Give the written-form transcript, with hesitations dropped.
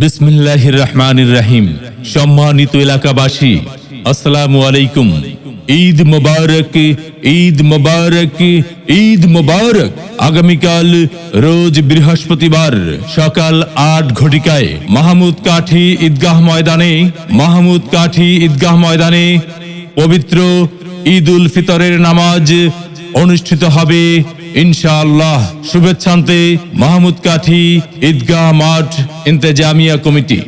বিসমিল্লাহির রহমানির রহিম। সম্মানিত এলাকাবাসী, আসসালামু আলাইকুম। ঈদ মোবারক, ঈদ মোবারক, ঈদ মোবারক। আগামীকাল রোজ বৃহস্পতিবার সকাল ৮ ঘটিকায় মাহমুদ কাঠি ঈদগাহ ময়দানে পবিত্র ঈদ উল ফিতরের নামাজ অনুষ্ঠিত হবে ইনশাআল্লাহ। শুভেচ্ছান্তে মাহমুদ কাঠি ঈদগাহ মাঠ ইন্তেজামিয়া কমিটি।